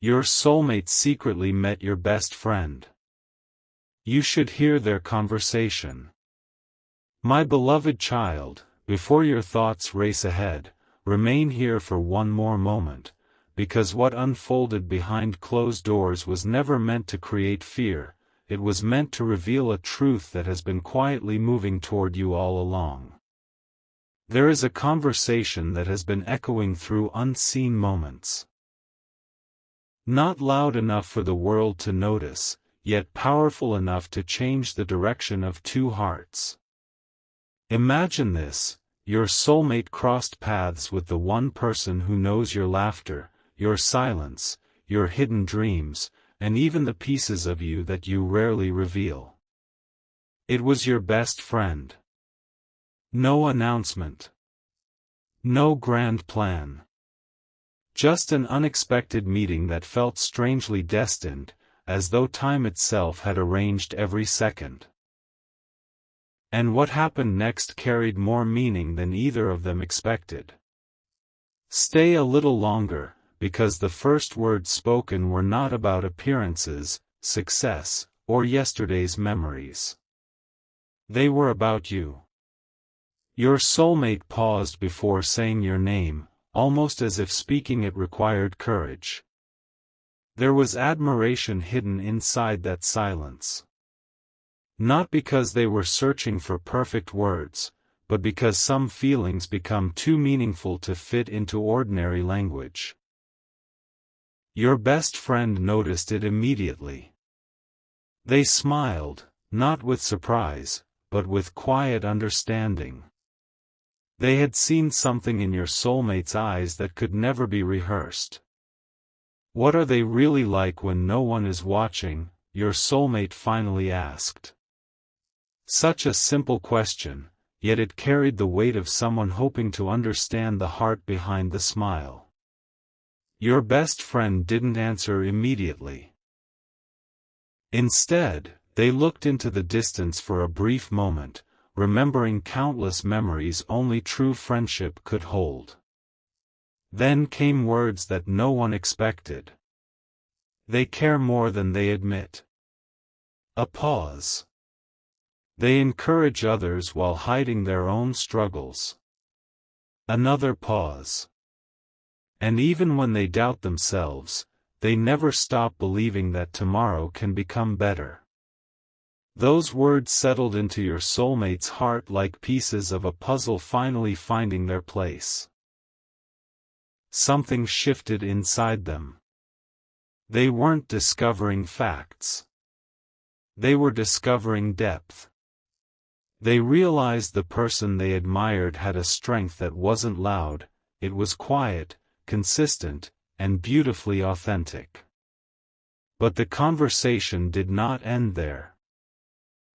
Your soulmate secretly met your best friend. You should hear their conversation. My beloved child, before your thoughts race ahead, remain here for one more moment, because what unfolded behind closed doors was never meant to create fear, it was meant to reveal a truth that has been quietly moving toward you all along. There is a conversation that has been echoing through unseen moments. Not loud enough for the world to notice, yet powerful enough to change the direction of two hearts. Imagine this: your soulmate crossed paths with the one person who knows your laughter, your silence, your hidden dreams, and even the pieces of you that you rarely reveal. It was your best friend. No announcement. No grand plan. Just an unexpected meeting that felt strangely destined, as though time itself had arranged every second. And what happened next carried more meaning than either of them expected. Stay a little longer, because the first words spoken were not about appearances, success, or yesterday's memories. They were about you. Your soulmate paused before saying your name, almost as if speaking it required courage. There was admiration hidden inside that silence. Not because they were searching for perfect words, but because some feelings become too meaningful to fit into ordinary language. Your best friend noticed it immediately. They smiled, not with surprise, but with quiet understanding. They had seen something in your soulmate's eyes that could never be rehearsed. What are they really like when no one is watching? Your soulmate finally asked. Such a simple question, yet it carried the weight of someone hoping to understand the heart behind the smile. Your best friend didn't answer immediately. Instead, they looked into the distance for a brief moment, remembering countless memories only true friendship could hold. Then came words that no one expected. They care more than they admit. A pause. They encourage others while hiding their own struggles. Another pause. And even when they doubt themselves, they never stop believing that tomorrow can become better. Those words settled into your soulmate's heart like pieces of a puzzle finally finding their place. Something shifted inside them. They weren't discovering facts. They were discovering depth. They realized the person they admired had a strength that wasn't loud, it was quiet, consistent, and beautifully authentic. But the conversation did not end there.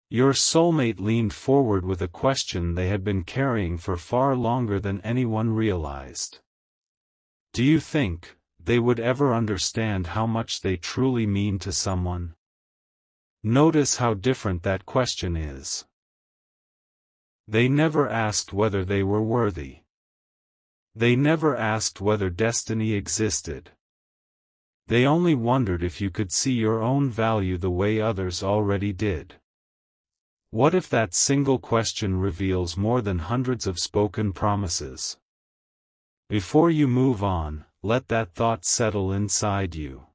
Your soulmate leaned forward with a question they had been carrying for far longer than anyone realized. Do you think they would ever understand how much they truly mean to someone? Notice how different that question is. They never asked whether they were worthy. They never asked whether destiny existed. They only wondered if you could see your own value the way others already did. What if that single question reveals more than hundreds of spoken promises? Before you move on, let that thought settle inside you.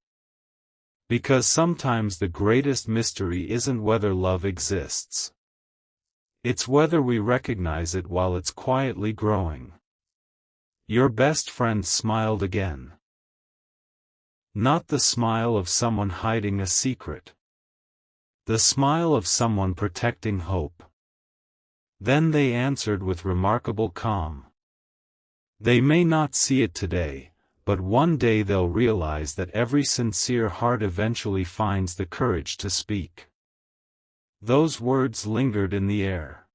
Because sometimes the greatest mystery isn't whether love exists. It's whether we recognize it while it's quietly growing. Your best friend smiled again. Not the smile of someone hiding a secret. The smile of someone protecting hope. Then they answered with remarkable calm. They may not see it today, but one day they'll realize that every sincere heart eventually finds the courage to speak. Those words lingered in the air.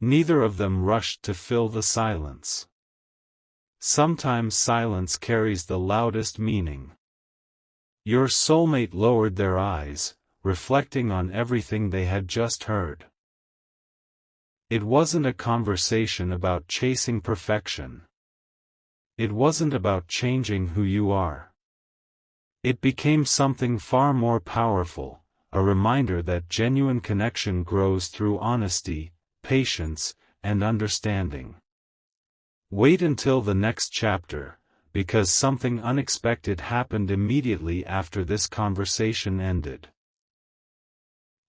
Neither of them rushed to fill the silence. Sometimes silence carries the loudest meaning. Your soulmate lowered their eyes, reflecting on everything they had just heard. It wasn't a conversation about chasing perfection. It wasn't about changing who you are. It became something far more powerful, a reminder that genuine connection grows through honesty, patience, and understanding. Wait until the next chapter, because something unexpected happened immediately after this conversation ended.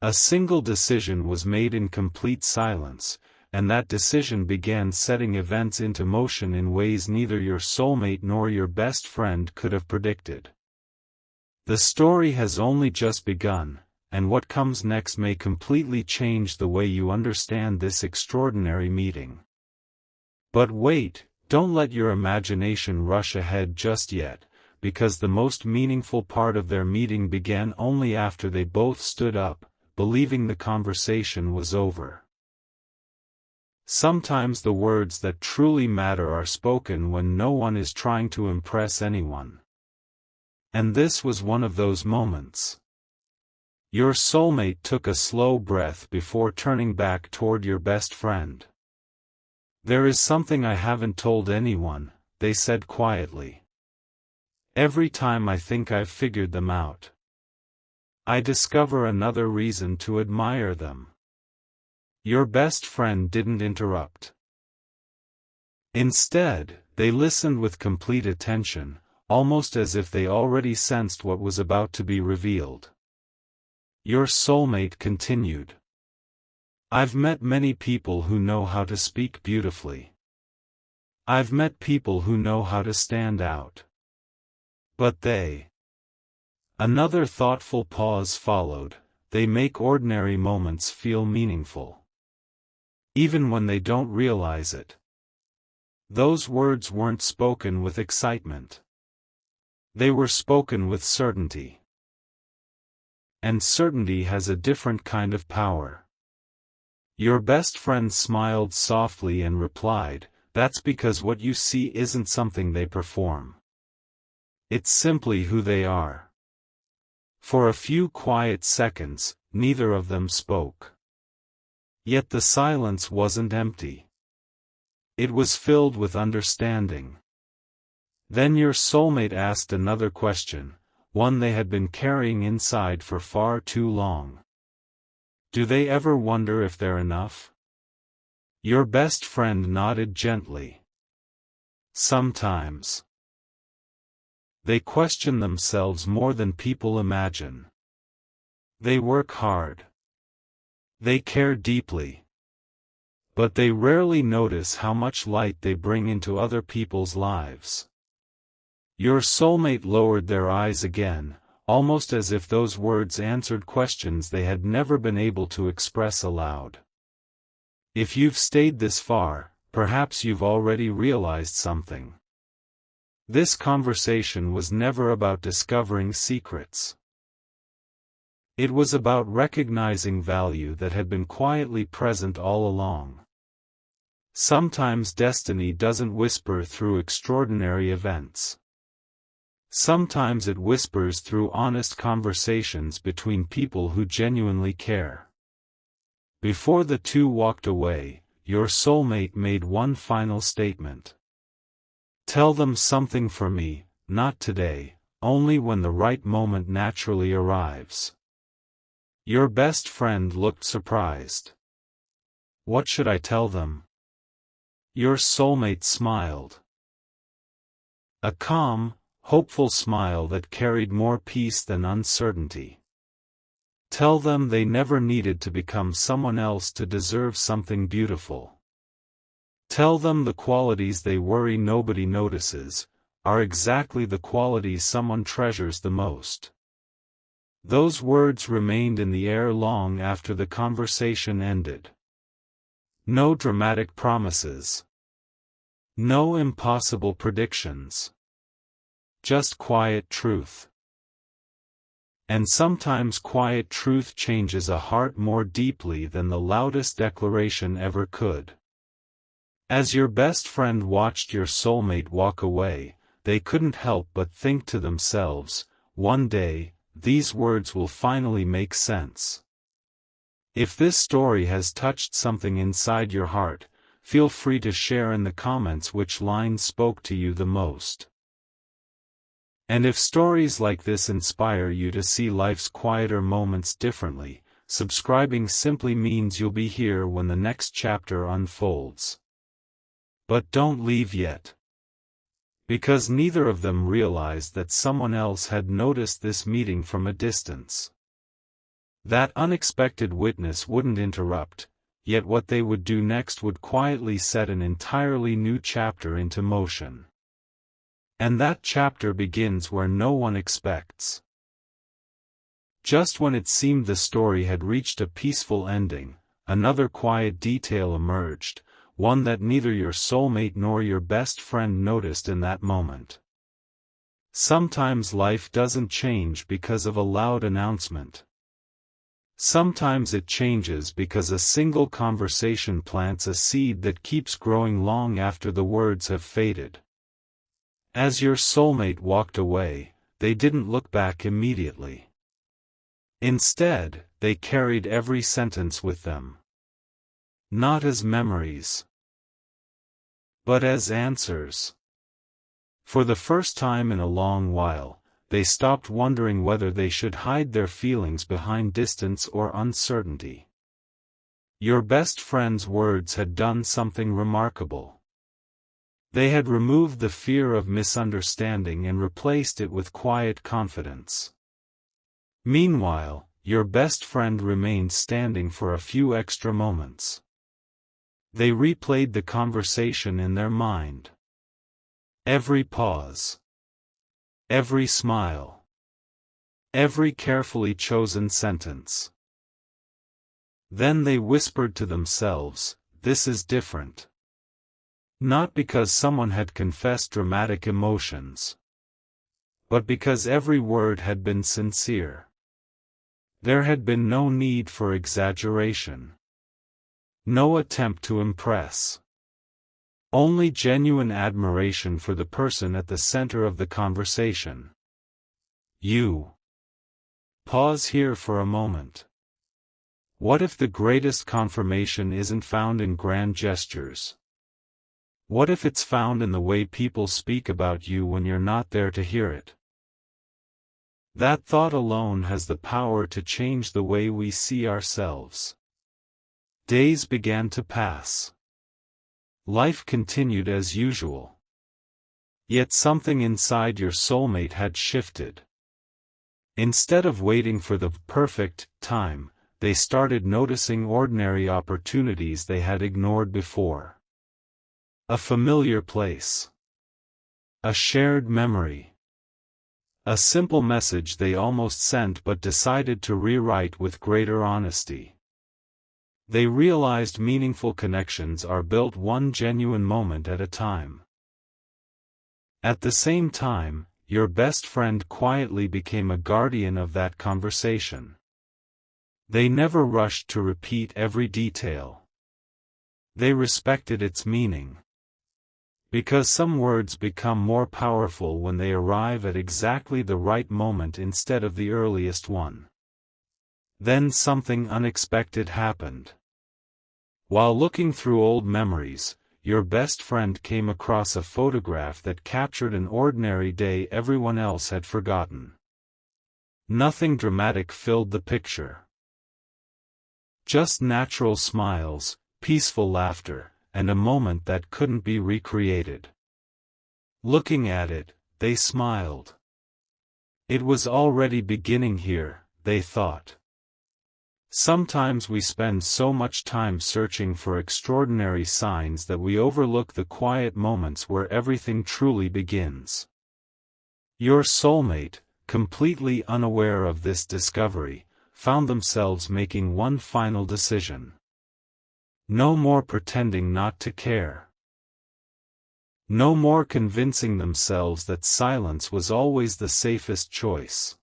A single decision was made in complete silence, and that decision began setting events into motion in ways neither your soulmate nor your best friend could have predicted. The story has only just begun, and what comes next may completely change the way you understand this extraordinary meeting. But wait, don't let your imagination rush ahead just yet, because the most meaningful part of their meeting began only after they both stood up, believing the conversation was over. Sometimes the words that truly matter are spoken when no one is trying to impress anyone. And this was one of those moments. Your soulmate took a slow breath before turning back toward your best friend. "There is something I haven't told anyone," they said quietly. "Every time I think I've figured them out, I discover another reason to admire them." Your best friend didn't interrupt. Instead, they listened with complete attention, almost as if they already sensed what was about to be revealed. Your soulmate continued. "I've met many people who know how to speak beautifully. I've met people who know how to stand out. But they..." Another thoughtful pause followed. "They make ordinary moments feel meaningful. Even when they don't realize it." Those words weren't spoken with excitement. They were spoken with certainty. And certainty has a different kind of power. Your best friend smiled softly and replied, "That's because what you see isn't something they perform. It's simply who they are." For a few quiet seconds, neither of them spoke. Yet the silence wasn't empty. It was filled with understanding. Then your soulmate asked another question, one they had been carrying inside for far too long. "Do they ever wonder if they're enough?" Your best friend nodded gently. "Sometimes. They question themselves more than people imagine. They work hard. They care deeply. But they rarely notice how much light they bring into other people's lives." Your soulmate lowered their eyes again, almost as if those words answered questions they had never been able to express aloud. "If you've stayed this far, perhaps you've already realized something. This conversation was never about discovering secrets. It was about recognizing value that had been quietly present all along. Sometimes destiny doesn't whisper through extraordinary events. Sometimes it whispers through honest conversations between people who genuinely care." Before the two walked away, your soulmate made one final statement. "Tell them something for me, not today, only when the right moment naturally arrives." Your best friend looked surprised. "What should I tell them?" Your soulmate smiled. A calm, hopeful smile that carried more peace than uncertainty. "Tell them they never needed to become someone else to deserve something beautiful. Tell them the qualities they worry nobody notices are exactly the qualities someone treasures the most." Those words remained in the air long after the conversation ended. No dramatic promises. No impossible predictions. Just quiet truth. And sometimes quiet truth changes a heart more deeply than the loudest declaration ever could. As your best friend watched your soulmate walk away, they couldn't help but think to themselves, one day, these words will finally make sense. If this story has touched something inside your heart, feel free to share in the comments which line spoke to you the most. And if stories like this inspire you to see life's quieter moments differently, subscribing simply means you'll be here when the next chapter unfolds. But don't leave yet. Because neither of them realized that someone else had noticed this meeting from a distance. That unexpected witness wouldn't interrupt, yet what they would do next would quietly set an entirely new chapter into motion. And that chapter begins where no one expects. Just when it seemed the story had reached a peaceful ending, another quiet detail emerged, one that neither your soulmate nor your best friend noticed in that moment. Sometimes life doesn't change because of a loud announcement. Sometimes it changes because a single conversation plants a seed that keeps growing long after the words have faded. As your soulmate walked away, they didn't look back immediately. Instead, they carried every sentence with them. Not as memories, but as answers. For the first time in a long while, they stopped wondering whether they should hide their feelings behind distance or uncertainty. Your best friend's words had done something remarkable. They had removed the fear of misunderstanding and replaced it with quiet confidence. Meanwhile, your best friend remained standing for a few extra moments. They replayed the conversation in their mind. Every pause. Every smile. Every carefully chosen sentence. Then they whispered to themselves, "This is different." Not because someone had confessed dramatic emotions, but because every word had been sincere. There had been no need for exaggeration. No attempt to impress. Only genuine admiration for the person at the center of the conversation. You. Pause here for a moment. What if the greatest confirmation isn't found in grand gestures? What if it's found in the way people speak about you when you're not there to hear it? That thought alone has the power to change the way we see ourselves. Days began to pass. Life continued as usual. Yet something inside your soulmate had shifted. Instead of waiting for the perfect time, they started noticing ordinary opportunities they had ignored before. A familiar place. A shared memory. A simple message they almost sent but decided to rewrite with greater honesty. They realized meaningful connections are built one genuine moment at a time. At the same time, your best friend quietly became a guardian of that conversation. They never rushed to repeat every detail. They respected its meaning. Because some words become more powerful when they arrive at exactly the right moment instead of the earliest one. Then something unexpected happened. While looking through old memories, your best friend came across a photograph that captured an ordinary day everyone else had forgotten. Nothing dramatic filled the picture. Just natural smiles, peaceful laughter, and a moment that couldn't be recreated. Looking at it, they smiled. It was already beginning here, they thought. Sometimes we spend so much time searching for extraordinary signs that we overlook the quiet moments where everything truly begins. Your soulmate, completely unaware of this discovery, found themselves making one final decision. No more pretending not to care. No more convincing themselves that silence was always the safest choice.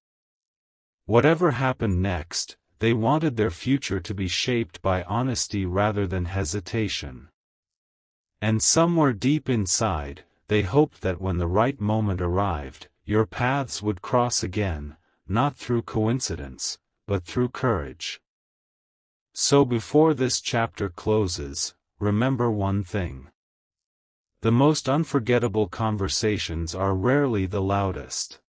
Whatever happened next, they wanted their future to be shaped by honesty rather than hesitation. And somewhere deep inside, they hoped that when the right moment arrived, your paths would cross again, not through coincidence, but through courage. So before this chapter closes, remember one thing. The most unforgettable conversations are rarely the loudest.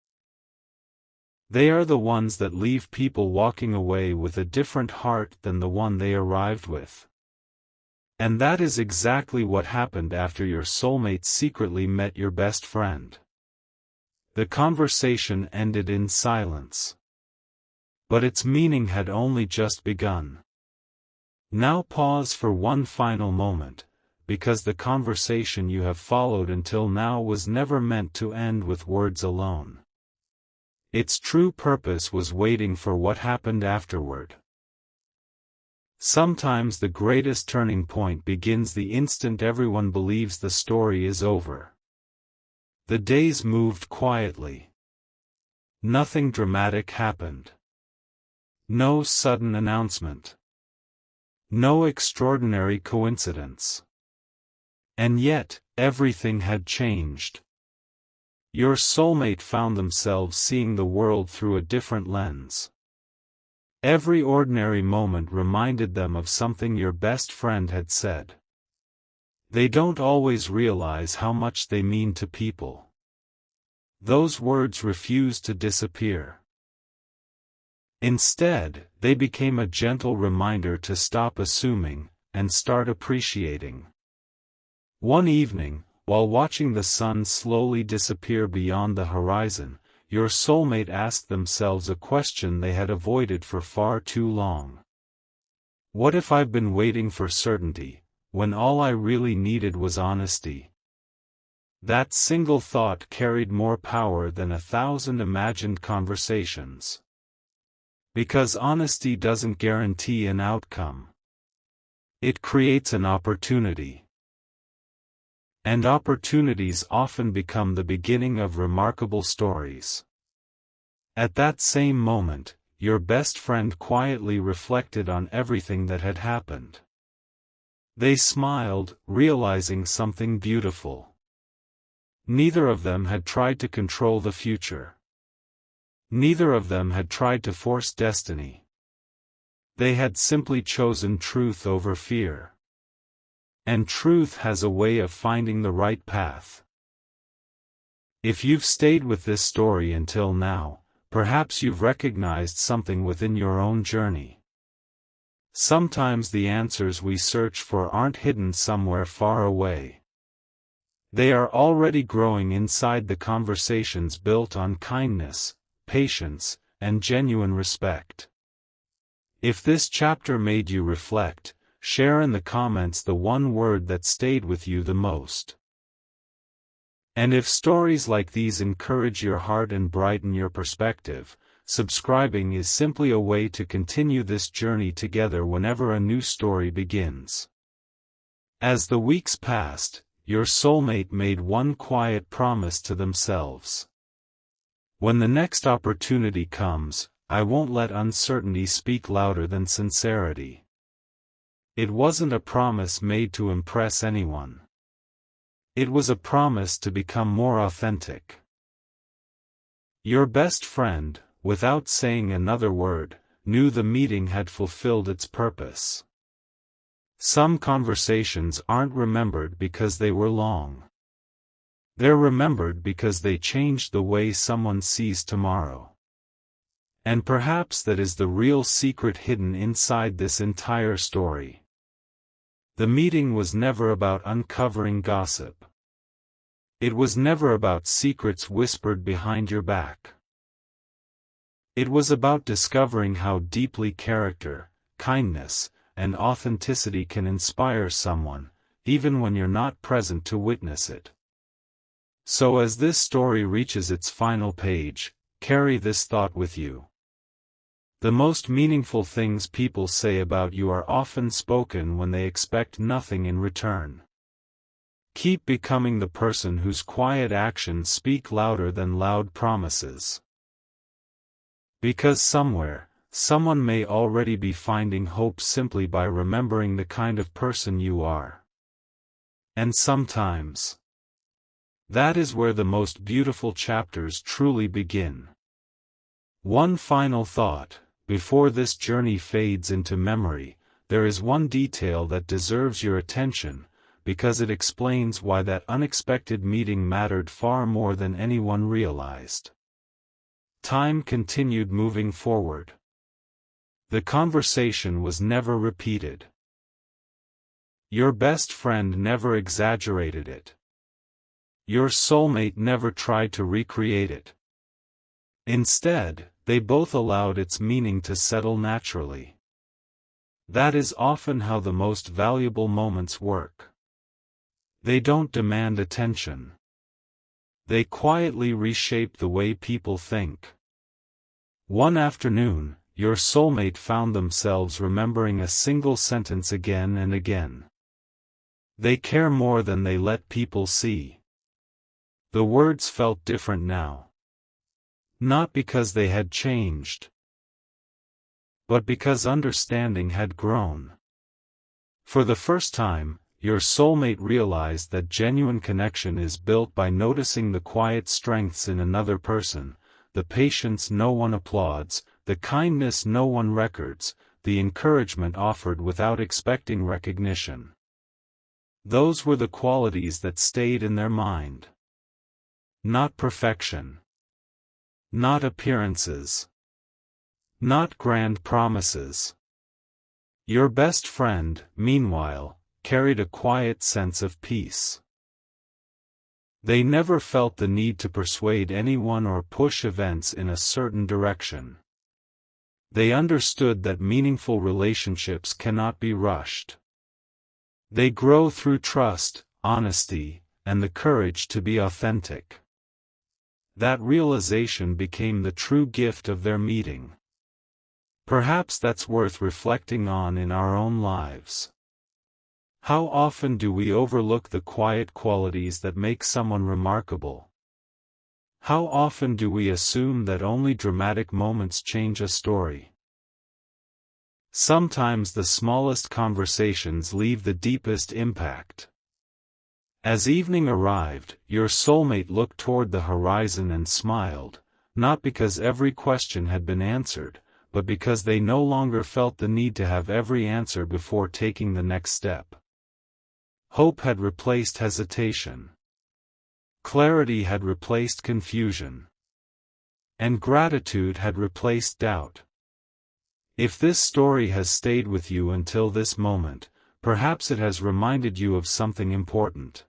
They are the ones that leave people walking away with a different heart than the one they arrived with. And that is exactly what happened after your soulmate secretly met your best friend. The conversation ended in silence. But its meaning had only just begun. Now pause for one final moment, because the conversation you have followed until now was never meant to end with words alone. Its true purpose was waiting for what happened afterward. Sometimes the greatest turning point begins the instant everyone believes the story is over. The days moved quietly. Nothing dramatic happened. No sudden announcement. No extraordinary coincidence. And yet, everything had changed. Your soulmate found themselves seeing the world through a different lens. Every ordinary moment reminded them of something your best friend had said. They don't always realize how much they mean to people. Those words refuse to disappear. Instead, they became a gentle reminder to stop assuming, and start appreciating. One evening, while watching the sun slowly disappear beyond the horizon, your soulmate asked themselves a question they had avoided for far too long. What if I've been waiting for certainty, when all I really needed was honesty? That single thought carried more power than 1,000 imagined conversations. Because honesty doesn't guarantee an outcome. It creates an opportunity. And opportunities often become the beginning of remarkable stories. At that same moment, your best friend quietly reflected on everything that had happened. They smiled, realizing something beautiful. Neither of them had tried to control the future. Neither of them had tried to force destiny. They had simply chosen truth over fear. And truth has a way of finding the right path. If you've stayed with this story until now, perhaps you've recognized something within your own journey. Sometimes the answers we search for aren't hidden somewhere far away. They are already growing inside the conversations built on kindness, patience, and genuine respect. If this chapter made you reflect, share in the comments the one word that stayed with you the most. And if stories like these encourage your heart and brighten your perspective, subscribing is simply a way to continue this journey together whenever a new story begins. As the weeks passed, your soulmate made one quiet promise to themselves. When the next opportunity comes, I won't let uncertainty speak louder than sincerity. It wasn't a promise made to impress anyone. It was a promise to become more authentic. Your best friend, without saying another word, knew the meeting had fulfilled its purpose. Some conversations aren't remembered because they were long. They're remembered because they changed the way someone sees tomorrow. And perhaps that is the real secret hidden inside this entire story. The meeting was never about uncovering gossip. It was never about secrets whispered behind your back. It was about discovering how deeply character, kindness, and authenticity can inspire someone, even when you're not present to witness it. So as this story reaches its final page, carry this thought with you. The most meaningful things people say about you are often spoken when they expect nothing in return. Keep becoming the person whose quiet actions speak louder than loud promises. Because somewhere, someone may already be finding hope simply by remembering the kind of person you are. And sometimes, that is where the most beautiful chapters truly begin. One final thought, before this journey fades into memory, there is one detail that deserves your attention, because it explains why that unexpected meeting mattered far more than anyone realized. Time continued moving forward. The conversation was never repeated. Your best friend never exaggerated it. Your soulmate never tried to recreate it. Instead, they both allowed its meaning to settle naturally. That is often how the most valuable moments work. They don't demand attention. They quietly reshape the way people think. One afternoon, your soulmate found themselves remembering a single sentence again and again. They care more than they let people see. The words felt different now. Not because they had changed, but because understanding had grown. For the first time, your soulmate realized that genuine connection is built by noticing the quiet strengths in another person, the patience no one applauds, the kindness no one records, the encouragement offered without expecting recognition. Those were the qualities that stayed in their mind. Not perfection. Not appearances. Not grand promises. Your best friend, meanwhile, carried a quiet sense of peace. They never felt the need to persuade anyone or push events in a certain direction. They understood that meaningful relationships cannot be rushed. They grow through trust, honesty, and the courage to be authentic. That realization became the true gift of their meeting. Perhaps that's worth reflecting on in our own lives. How often do we overlook the quiet qualities that make someone remarkable? How often do we assume that only dramatic moments change a story? Sometimes the smallest conversations leave the deepest impact. As evening arrived, your soulmate looked toward the horizon and smiled, not because every question had been answered, but because they no longer felt the need to have every answer before taking the next step. Hope had replaced hesitation. Clarity had replaced confusion. And gratitude had replaced doubt. If this story has stayed with you until this moment, perhaps it has reminded you of something important.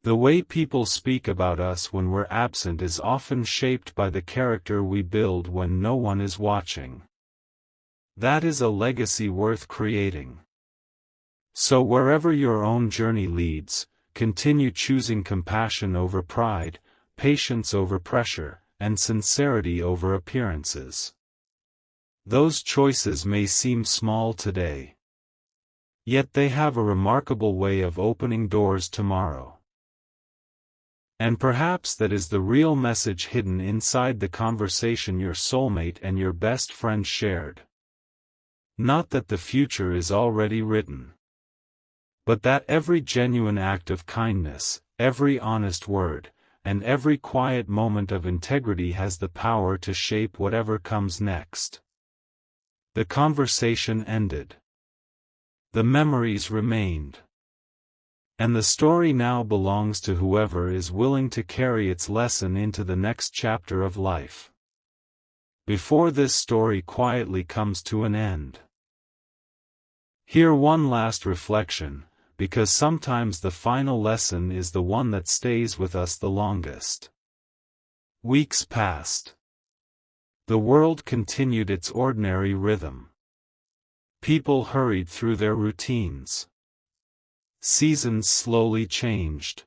The way people speak about us when we're absent is often shaped by the character we build when no one is watching. That is a legacy worth creating. So wherever your own journey leads, continue choosing compassion over pride, patience over pressure, and sincerity over appearances. Those choices may seem small today. Yet they have a remarkable way of opening doors tomorrow. And perhaps that is the real message hidden inside the conversation your soulmate and your best friend shared. Not that the future is already written, but that every genuine act of kindness, every honest word, and every quiet moment of integrity has the power to shape whatever comes next. The conversation ended. The memories remained. And the story now belongs to whoever is willing to carry its lesson into the next chapter of life. Before this story quietly comes to an end, hear one last reflection, because sometimes the final lesson is the one that stays with us the longest. Weeks passed. The world continued its ordinary rhythm. People hurried through their routines. Seasons slowly changed.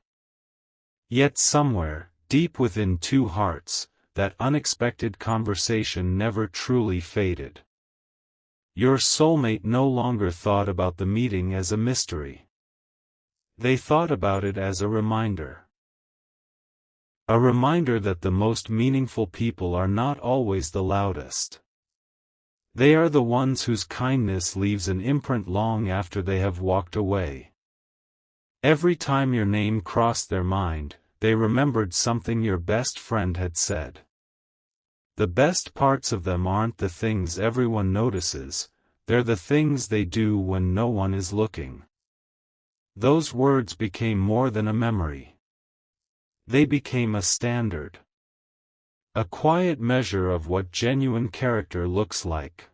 Yet somewhere, deep within two hearts, that unexpected conversation never truly faded. Your soulmate no longer thought about the meeting as a mystery. They thought about it as a reminder. A reminder that the most meaningful people are not always the loudest. They are the ones whose kindness leaves an imprint long after they have walked away. Every time your name crossed their mind, they remembered something your best friend had said. The best parts of them aren't the things everyone notices, they're the things they do when no one is looking. Those words became more than a memory. They became a standard. A quiet measure of what genuine character looks like.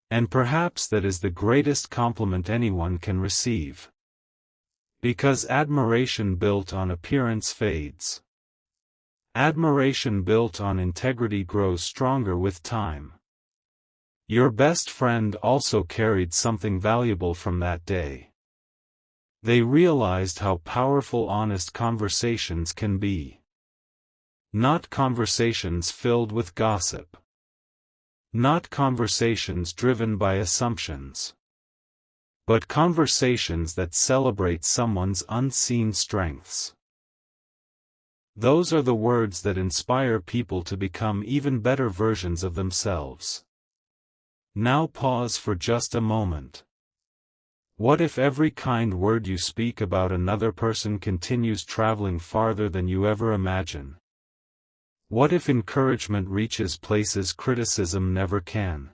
And perhaps that is the greatest compliment anyone can receive. Because admiration built on appearance fades. Admiration built on integrity grows stronger with time. Your best friend also carried something valuable from that day. They realized how powerful honest conversations can be. Not conversations filled with gossip. Not conversations driven by assumptions. But conversations that celebrate someone's unseen strengths. Those are the words that inspire people to become even better versions of themselves. Now pause for just a moment. What if every kind word you speak about another person continues traveling farther than you ever imagine? What if encouragement reaches places criticism never can?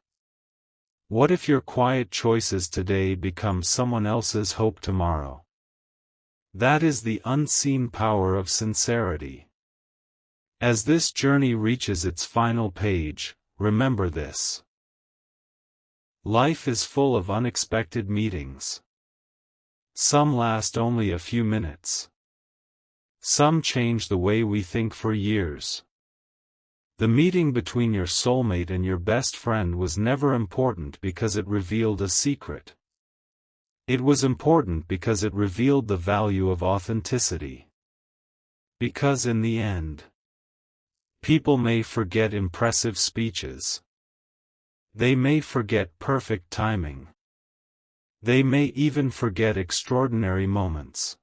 What if your quiet choices today become someone else's hope tomorrow? That is the unseen power of sincerity. As this journey reaches its final page, remember this. Life is full of unexpected meetings. Some last only a few minutes. Some change the way we think for years. The meeting between your soulmate and your best friend was never important because it revealed a secret. It was important because it revealed the value of authenticity. Because in the end, people may forget impressive speeches. They may forget perfect timing. They may even forget extraordinary moments.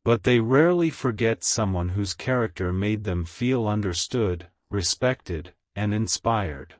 But they rarely forget someone whose character made them feel understood, respected, and inspired.